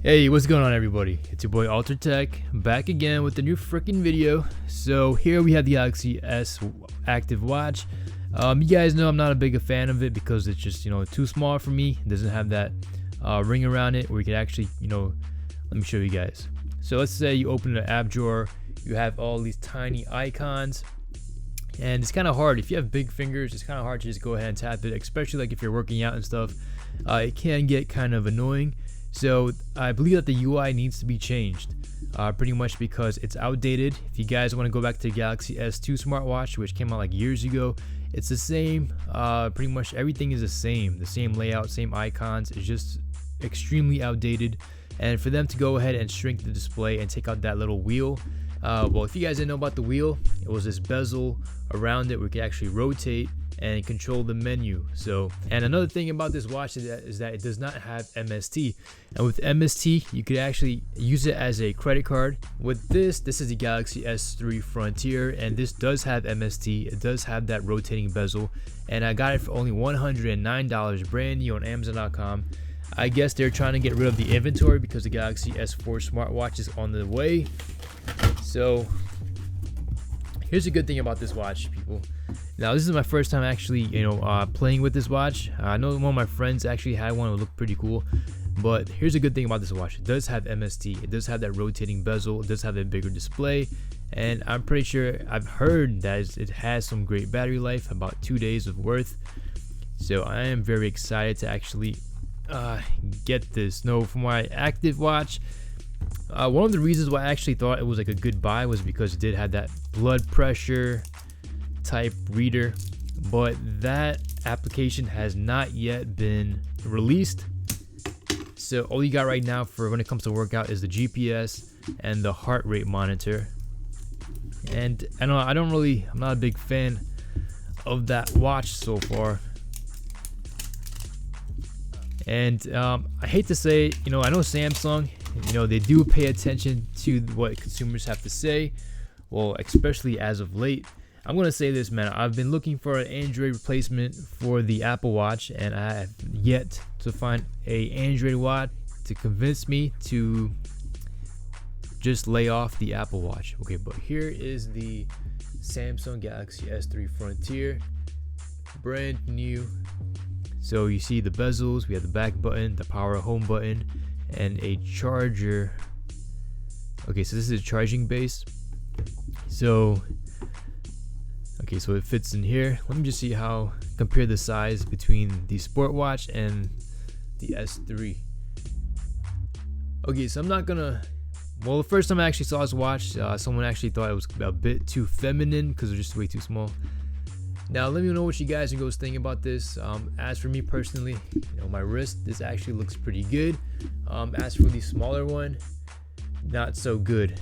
Hey, what's going on everybody? It's your boy Altered Tech, back again with a new freaking video. So here we have the Galaxy S active watch. You guys know I'm not a big fan of it because it's just, too small for me. It doesn't have that ring around it where you can actually, let me show you guys. So let's say you open the app drawer, you have all these tiny icons, and it's kind of hard. If you have big fingers, it's kind of hard to just go ahead and tap it, especially like if you're working out and stuff. It can get kind of annoying. So I believe that the UI needs to be changed, pretty much because it's outdated. If you guys want to go back to the Galaxy S2 smartwatch, which came out like years ago, it's the same. Pretty much everything is the same layout, same icons. It's just extremely outdated. And for them to go ahead and shrink the display and take out that little wheel, well, if you guys didn't know about the wheel, it was this bezel around it where you can actually rotate and control the menu. So, and another thing about this watch is that it does not have MST, and with MST you could actually use it as a credit card. With this is the Galaxy S3 Frontier, and this does have MST. It does have that rotating bezel, and I got it for only $109 brand new on Amazon.com. I guess they're trying to get rid of the inventory because the Galaxy S4 smartwatch is on the way. So here's a good thing about this watch, people. Now this is my first time actually, playing with this watch. I know one of my friends actually had one. It looked pretty cool. But here's a good thing about this watch. It does have MST. It does have that rotating bezel. It does have a bigger display. And I'm pretty sure, I've heard that it has some great battery life, about 2 days of worth. So I am very excited to actually get this. No, for my active watch, one of the reasons why I actually thought it was like a good buy was because it did have that blood pressure type reader, but that application has not yet been released. So all you got right now for when it comes to workout is the GPS and the heart rate monitor. And I'm not a big fan of that watch so far. And I hate to say, I know Samsung, they do pay attention to what consumers have to say, well, especially as of late. I'm gonna say this, man. I've been looking for an Android replacement for the Apple Watch, and I have yet to find a Android watch to convince me to just lay off the Apple Watch. Okay, but here is the Samsung Galaxy S3 Frontier, brand new. So you see the bezels, we have the back button, the power home button, and a charger. Okay, so this is a charging base. So it fits in here. Let me just see how, compare the size between the Sport Watch and the S3. Okay, so I'm not gonna, well, the first time I actually saw this watch, someone actually thought it was a bit too feminine because it was just way too small. Now let me know what you guys and girls think about this. As for me personally, my wrist, this actually looks pretty good. As for the smaller one, not so good.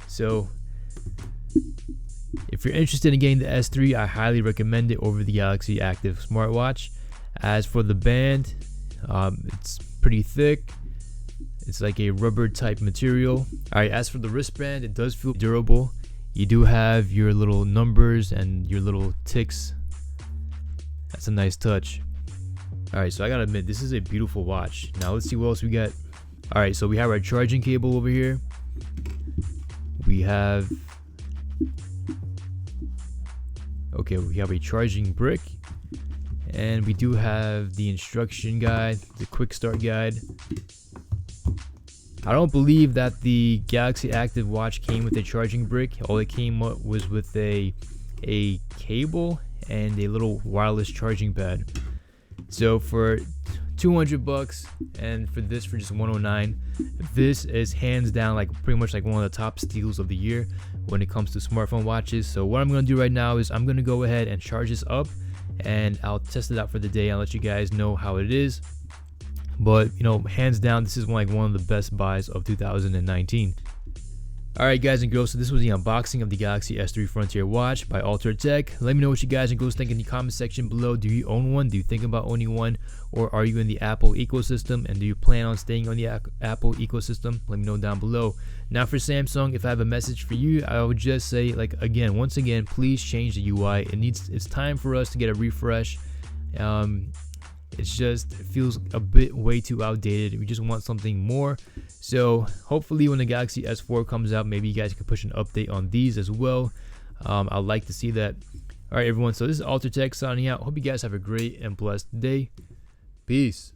So if you're interested in getting the S3, I highly recommend it over the Galaxy Active smartwatch. As for the band, it's pretty thick. It's like a rubber type material. Alright, as for the wristband, it does feel durable. You do have your little numbers and your little ticks. That's a nice touch. Alright, so I gotta admit, this is a beautiful watch. Now let's see what else we got. Alright, so we have our charging cable over here. We have a charging brick, and we do have the instruction guide, the quick start guide. I don't believe that the Galaxy Active Watch came with a charging brick. All it came up was with a cable and a little wireless charging pad. So for $200 and for this for just $109, this is hands down like pretty much like one of the top steals of the year when it comes to smartphone watches. So what I'm gonna do right now is I'm gonna go ahead and charge this up, and I'll test it out for the day. I'll let you guys know how it is. But hands down, this is one of the best buys of 2019. Alright guys and girls, so this was the unboxing of the Galaxy S3 Frontier watch by Altered Tech. Let me know what you guys and girls think in the comment section below. Do you own one? Do you think about owning one? Or are you in the Apple ecosystem? And do you plan on staying on the Apple ecosystem? Let me know down below. Now for Samsung, if I have a message for you, I would just say, once again, please change the UI. It's time for us to get a refresh. it feels a bit way too outdated. We just want something more. So hopefully when the Galaxy S4 comes out, maybe you guys can push an update on these as well. I'd like to see that. All right, everyone. So this is Altertech signing out. Hope you guys have a great and blessed day. Peace.